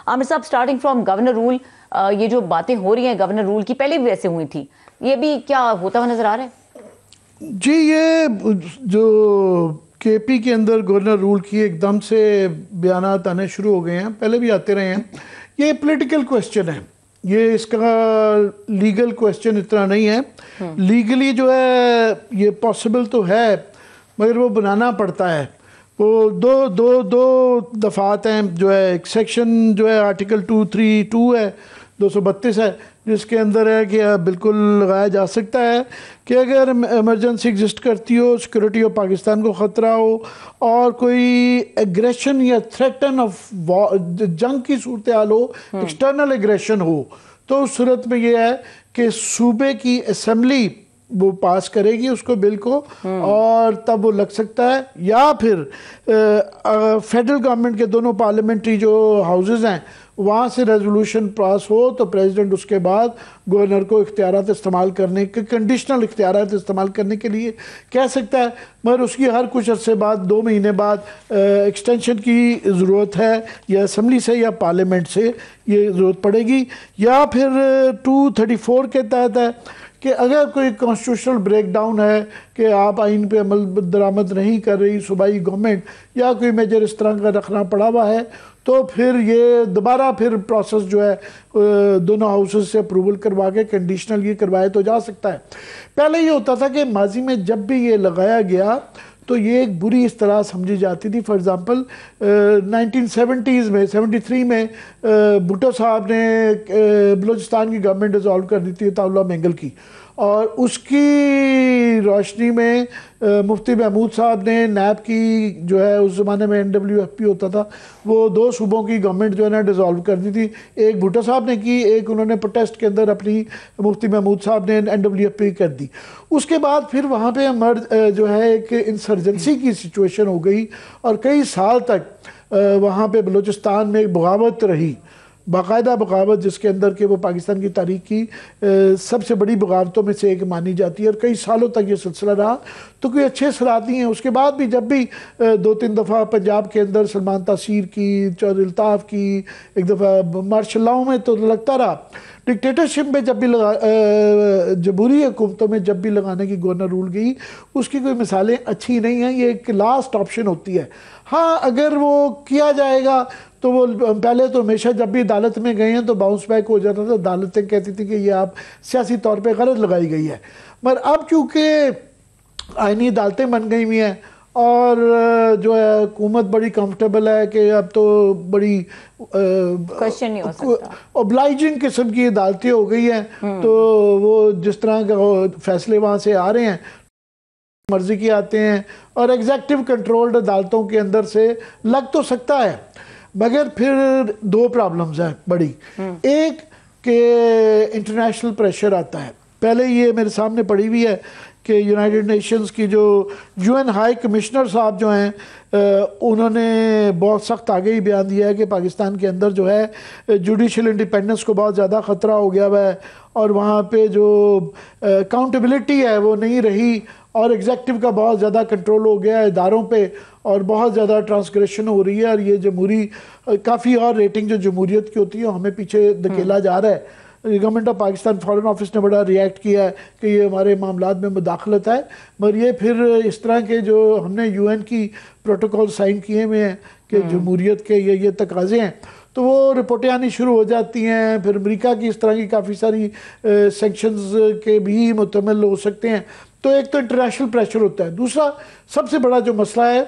आमिर साहब, starting from governor rule, ये जो बातें हो रही हैं गवर्नर रूल की, पहले भी वैसे हुई थी, ये भी क्या होता हुआ नजर आ रहा है? जी, ये जो केपी के अंदर गवर्नर रूल की एकदम से बयानात आने शुरू हो गए हैं, पहले भी आते रहे हैं। ये पॉलिटिकल क्वेश्चन है, ये इसका लीगल क्वेश्चन इतना नहीं है। लीगली जो है ये पॉसिबल तो है, मगर वो बनाना पड़ता है। वो दो दफात हैं जो है। एक सेक्शन जो है आर्टिकल 232 है, 232 है, जिसके अंदर है कि बिल्कुल लगाया जा सकता है कि अगर इमरजेंसी एग्जिस्ट करती हो, सिक्योरिटी ऑफ पाकिस्तान को ख़तरा हो और कोई एग्रेशन या थ्रेटन ऑफ जंग की सूरत हाल हो, एक्सटर्नल एग्रेशन हो, तो उस सूरत में ये है कि सूबे की असम्बली वो पास करेगी उसको बिल को, और तब वो लग सकता है। या फिर फेडरल गवर्नमेंट के दोनों पार्लियामेंट्री जो हाउसेज हैं वहाँ से रेजोल्यूशन पास हो तो प्रेसिडेंट उसके बाद गवर्नर को इख्तियारात इस्तेमाल करने के, कंडीशनल इख्तियारात इस्तेमाल करने के लिए कह सकता है, मगर उसकी हर कुछ अर्से बाद 2 महीने बाद एक्सटेंशन की ज़रूरत है, या असम्बली से या पार्लियामेंट से ये ज़रूरत पड़ेगी। या फिर 234 के तहत है कि अगर कोई कॉन्स्टिट्यूशनल ब्रेकडाउन है कि आप आइन पे अमल दरामद नहीं कर रही सूबाई गवर्नमेंट, या कोई मेजर इस तरह का रखना पड़ा हुआ है, तो फिर ये दोबारा फिर प्रोसेस जो है दोनों हाउसेस से अप्रूवल करवा के कंडीशनल ये करवाया तो जा सकता है। पहले ये होता था कि माजी में जब भी ये लगाया गया तो ये एक बुरी इस तरह समझी जाती थी। फॉर एग्ज़ाम्पल 1970s में, 73 में भुट्टो साहब ने बलूचिस्तान की गवर्नमेंट डिज़ोल्व कर दी थी अताउल्लाह मेंगल की, और उसकी रोशनी में मुफ्ती महमूद साहब ने नैब की जो है, उस ज़माने में NWFP होता था, वो 2 सूबों की गवर्नमेंट जो है ना डिज़ोल्व कर दी थी। एक भुट्टो साहब ने की, एक उन्होंने प्रोटेस्ट के अंदर अपनी मुफ्ती महमूद साहब ने NWFP कर दी। उसके बाद फिर वहाँ पे मर्द जो है एक इंसर्जेंसी की सिचुएशन हो गई, और कई साल तक वहाँ पे बलूचिस्तान में एक बगावत रही, बाकायदा बगावत, जिसके अंदर के वो पाकिस्तान की तारीख की सबसे बड़ी बगावतों में से एक मानी जाती है, और कई सालों तक ये सिलसिला रहा। तो कोई अच्छे असरात नहीं हैं। उसके बाद भी जब भी 2-3 दफ़ा पंजाब के अंदर सलमान तासीर की, चौधरी अल्ताफ़ की, एक दफ़ा मार्शल लॉ में तो लगता रहा, डिक्टेटरशिप में जब भी जमहूरी हुकूमतों में जब भी लगाने की गवर्नर रूल गई, उसकी कोई मिसालें अच्छी नहीं हैं। ये एक लास्ट ऑप्शन होती है। हाँ, अगर वो किया जाएगा तो वो पहले तो हमेशा जब भी अदालत में गए हैं तो बाउंस बैक हो जाता था, अदालतें कहती थी कि ये आप सियासी तौर पे गलत लगाई गई है। मगर अब चूँकि आईनी अदालतें बन गई हुई हैं और जो है हुकूमत बड़ी कंफर्टेबल है कि अब तो बड़ी क्वेश्चन नहीं हो सकता, ओब्लाइजिंग किस्म की अदालतें हो गई हैं, तो वो जिस तरह के फैसले वहाँ से आ रहे हैं मर्जी की आते हैं, और एग्जेक्टिव कंट्रोल्ड अदालतों के अंदर से लग तो सकता है, मगर फिर 2 प्रॉब्लम्स हैं बड़ी। एक कि इंटरनेशनल प्रेशर आता है। पहले ये मेरे सामने पड़ी हुई है कि यूनाइटेड नेशंस की जो UN हाई कमिश्नर साहब जो हैं उन्होंने बहुत सख्त आगे ही बयान दिया है कि पाकिस्तान के अंदर जो है जुडिशल इंडिपेंडेंस को बहुत ज़्यादा ख़तरा हो गया हुआ है, और वहाँ पे जो अकाउंटेबिलिटी है वो नहीं रही, और एग्जेक्टिव का बहुत ज़्यादा कंट्रोल हो गया है इदारों पे, और बहुत ज़्यादा ट्रांसग्रेशन हो रही है, और ये जमहूरी काफ़ी और रेटिंग जो जमहूरियत की होती है हमें पीछे धकेला जा रहा है। Government of Pakistan foreign office ने बड़ा रिएक्ट किया है कि ये हमारे मामलात में मुदाखलत है, मगर ये फिर इस तरह के जो हमने UN की प्रोटोकॉल साइन किए हुए हैं कि जमहूरियत के ये तकाजे हैं, तो वो रिपोर्टें आनी शुरू हो जाती हैं। फिर अमेरिका की इस तरह की काफ़ी सारी सेंक्शंस के भी मुतमल हो सकते हैं। तो एक तो इंटरनेशनल प्रेशर होता है। दूसरा सबसे बड़ा जो मसला है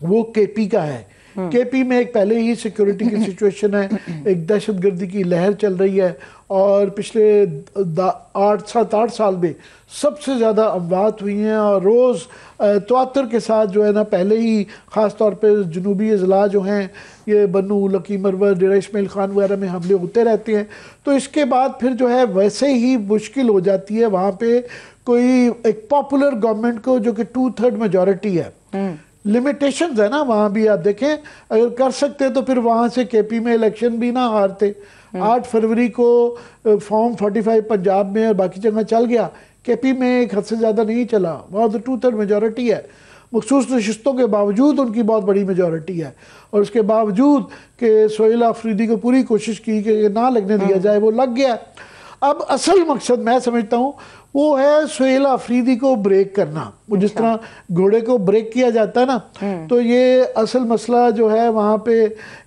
वो KP का है। KP में एक पहले ही सिक्योरिटी की सिचुएशन है, एक दहशतगर्दी की लहर चल रही है, और पिछले 7-8 साल में सबसे ज़्यादा अमवात हुई हैं, और रोज़ तवातर के साथ जो है ना, पहले ही ख़ास तौर पे जनूबी अजला जो हैं, ये बन्नू, लकी मरवर, डेरा इस्माइल खान वगैरह में हमले होते रहते हैं। तो इसके बाद फिर जो है वैसे ही मुश्किल हो जाती है वहाँ पे कोई एक पॉपुलर गवर्नमेंट को, जो कि 2/3 मेजॉरिटी है। लिमिटेशंस है ना वहाँ भी, आप देखें अगर कर सकते तो फिर वहाँ से KP में इलेक्शन भी ना हारते। 8 फरवरी को फॉर्म 45 पंजाब में और बाकी जगह चल गया, KP में एक हद से ज़्यादा नहीं चला, वहाँ तो 2/3 मेजॉरिटी है। मखसूस नशिस्तों के बावजूद उनकी बहुत बड़ी मेजॉरिटी है, और उसके बावजूद कि सोहेल आफरीदी को पूरी कोशिश की कि ना लगने दिया जाए, वो लग गया। अब असल मकसद मैं समझता हूँ वो है सोहेल आफरीदी को ब्रेक करना। वो जिस तरह घोड़े को ब्रेक किया जाता है ना, तो ये असल मसला जो है वहाँ पे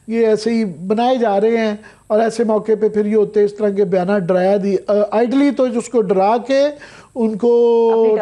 ये ऐसे ही बनाए जा रहे हैं, और ऐसे मौके पे फिर ये होते हैं इस तरह के बयान डराया दी। आइडली तो उसको डरा के उनको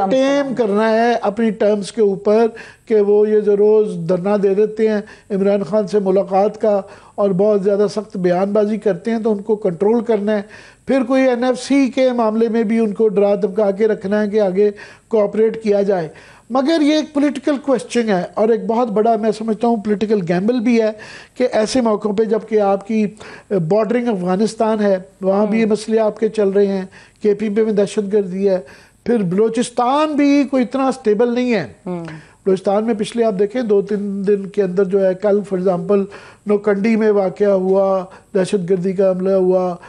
टेम करना है अपनी टर्म्स के ऊपर, कि वो ये जो रोज़ धरना दे देते हैं इमरान खान से मुलाकात का और बहुत ज़्यादा सख्त बयानबाजी करते हैं, तो उनको कंट्रोल करना है। फिर कोई एनएफसी के मामले में भी उनको डरा धमका के रखना है कि आगे कोऑपरेट किया जाए। मगर ये एक पॉलिटिकल क्वेश्चन है, और एक बहुत बड़ा मैं समझता हूँ पॉलिटिकल गैम्बल भी है कि ऐसे मौक़ों पे जबकि आपकी बॉर्डरिंग अफ़गानिस्तान है, वहाँ भी ये मसले आपके चल रहे हैं, केपी में दहशतगर्दी है, फिर बलूचिस्तान भी कोई इतना स्टेबल नहीं है। बलूचिस्तान में पिछले आप देखें 2-3 दिन के अंदर जो है, कल फॉर एग्ज़ाम्पल नौकंडी में वाक़या हुआ, दहशतगर्दी का हमला हुआ,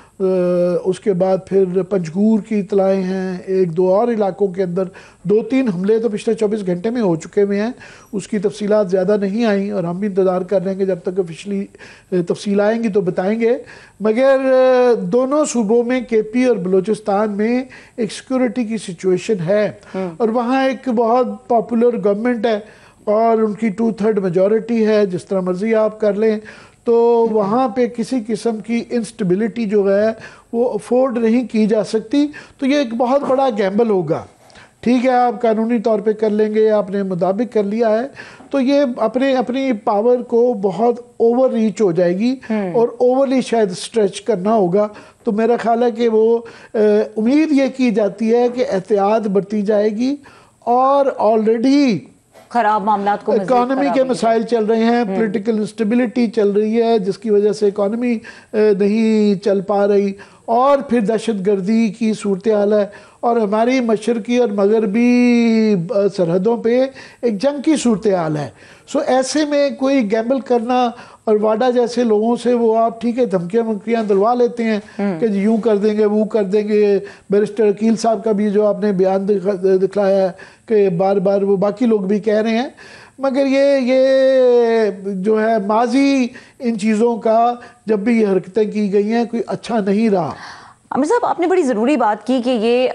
उसके बाद फिर पंजगूर की इतलाएँ हैं, 1-2 और इलाकों के अंदर 2-3 हमले तो पिछले 24 घंटे में हो चुके हुए हैं। उसकी तफसीलात ज़्यादा नहीं आई, और हम भी इंतज़ार कर रहे हैं कि जब तक ऑफिशियली तफसील आएंगी तो बताएंगे। मगर दोनों सूबों में, केपी और बलूचिस्तान में, एक सिक्योरिटी की सिचुएशन है, और वहाँ एक बहुत पॉपुलर गवर्नमेंट है और उनकी 2/3 मेजॉरिटी है, जिस तरह मर्जी आप कर लें। तो वहाँ पे किसी किस्म की इंस्टेबिलिटी जो है वो अफोर्ड नहीं की जा सकती। तो ये एक बहुत बड़ा गैम्बल होगा। ठीक है, आप कानूनी तौर पे कर लेंगे, आपने मुताबिक कर लिया है, तो ये अपनी पावर को बहुत ओवर रीच हो जाएगी और ओवरली शायद स्ट्रेच करना होगा। तो मेरा ख्याल है कि वो उम्मीद ये की जाती है कि एहतियात बरती जाएगी, और ऑलरेडी खराब मामलात को इकोनॉमी के मसाइल चल रहे हैं, पॉलिटिकल इंस्टेबिलिटी चल रही है, जिसकी वजह से इकोनॉमी नहीं चल पा रही, और फिर दहशतगर्दी की सूरत हाल है, और हमारी मशरकी और मगरबी सरहदों पे एक जंग की सूरत हाल है। सो ऐसे में कोई गैम्बल करना, और वाडा जैसे लोगों से वो आप ठीक है धमकियाँ वमकियाँ दिलवा लेते हैं कि यूँ कर देंगे, वो कर देंगे। बैरिस्टर अकील साहब का भी जो आपने बयान दिखलाया है कि बार बार वो बाकी लोग भी कह रहे हैं, मगर ये जो है माजी इन चीज़ों का जब भी ये हरकतें की गई हैं कोई अच्छा नहीं रहा। आमिर साहब, आपने बड़ी ज़रूरी बात की कि ये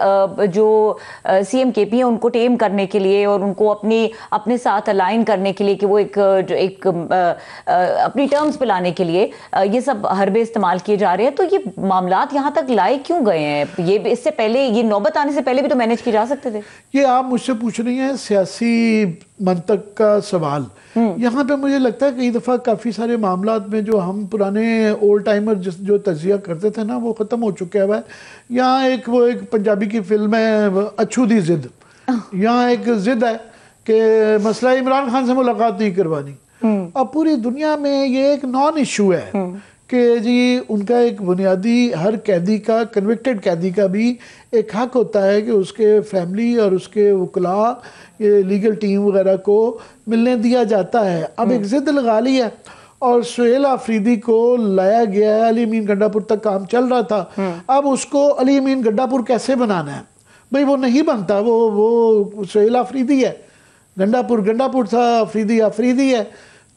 जो सीएम केपी है उनको टेम करने के लिए और उनको अपने साथ अलाइन करने के लिए कि वो एक अपनी टर्म्स पे लाने के लिए ये सब हरबे इस्तेमाल किए जा रहे हैं। तो ये मामलात यहाँ तक लाए क्यों गए हैं? ये इससे पहले, ये नौबत आने से पहले भी तो मैनेज किए जा सकते थे। ये आप मुझसे पूछ रही हैं सियासी मंतक का सवाल। यहाँ पे मुझे लगता है कई दफ़ा काफ़ी सारे मामलात में जो हम पुराने ओल्ड टाइमर जो तजिया करते थे ना, वो ख़त्म हो चुका है। यहाँ एक पंजाबी की फिल्म है अच्छू दी जिद, यहाँ एक जिद है कि मसला इमरान खान से मुलाकात नहीं करवानी। अब पूरी दुनिया में ये एक नॉन इशू है कि जी उनका एक बुनियादी, हर कैदी का, कन्विक्टेड कैदी का भी एक हक होता है कि उसके फैमिली और उसके वकला, ये लीगल टीम वगैरह को मिलने दिया जाता है। अब एक जिद लगा ली है और सोहेल आफरीदी को लाया गया है, अली अमीन गंडापुर तक काम चल रहा था। अब उसको अली अमीन गंडापुर कैसे बनाना है? भाई वो नहीं बनता, वो सोहेल आफरीदी है, गंडापुर था, आफरीदी है।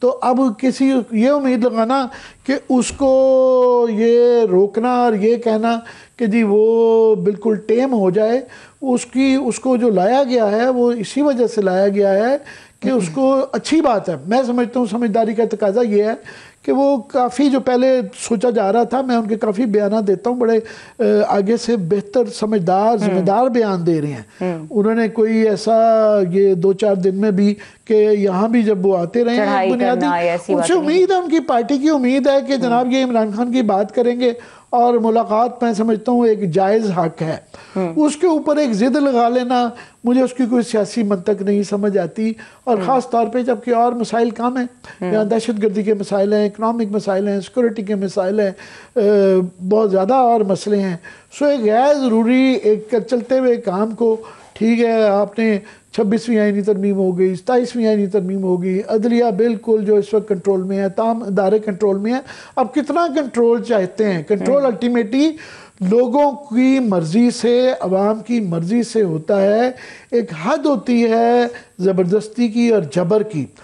तो अब किसी ये उम्मीद लगाना कि उसको ये रोकना और ये कहना कि जी वो बिल्कुल टेम हो जाए, उसको जो लाया गया है वो इसी वजह से लाया गया है कि उसको अच्छी बात है। मैं समझता हूँ समझदारी का तकाजा ये है कि वो काफ़ी जो पहले सोचा जा रहा था, मैं उनके काफ़ी बयान देता हूँ, बड़े आगे से बेहतर, समझदार, जिम्मेदार बयान दे रहे हैं। उन्होंने कोई ऐसा ये 2-4 दिन में भी कि यहाँ भी जब वो आते रहे हैं बुनियादी, उनसे उम्मीद है, उनकी पार्टी की उम्मीद है कि जनाब ये इमरान खान की बात करेंगे और मुलाकात मैं समझता हूँ एक जायज़ हक है। उसके ऊपर एक जिद लगा लेना, मुझे उसकी कोई सियासी मंतक नहीं समझ आती। और ख़ास तौर पे जबकि और मसाइल कम हैं, यहाँ दहशतगर्दी के मसाइल हैं, इकनॉमिक मसाइल हैं, सिक्योरिटी के मसाइल हैं, बहुत ज़्यादा और मसले हैं। सो एक गैर ज़रूरी एक चलते हुए काम को, ठीक है आपने 26वीं आईनी तरमीम हो गई, 27वीं आईनी तरमीम हो गई, अदलिया बिल्कुल जो इस वक्त कंट्रोल में है, तमाम इदारे कंट्रोल में है। अब कितना कंट्रोल चाहते हैं? कंट्रोल अल्टीमेटली लोगों की मर्जी से, अवाम की मर्जी से होता है। एक हद होती है ज़बरदस्ती की और जबर की।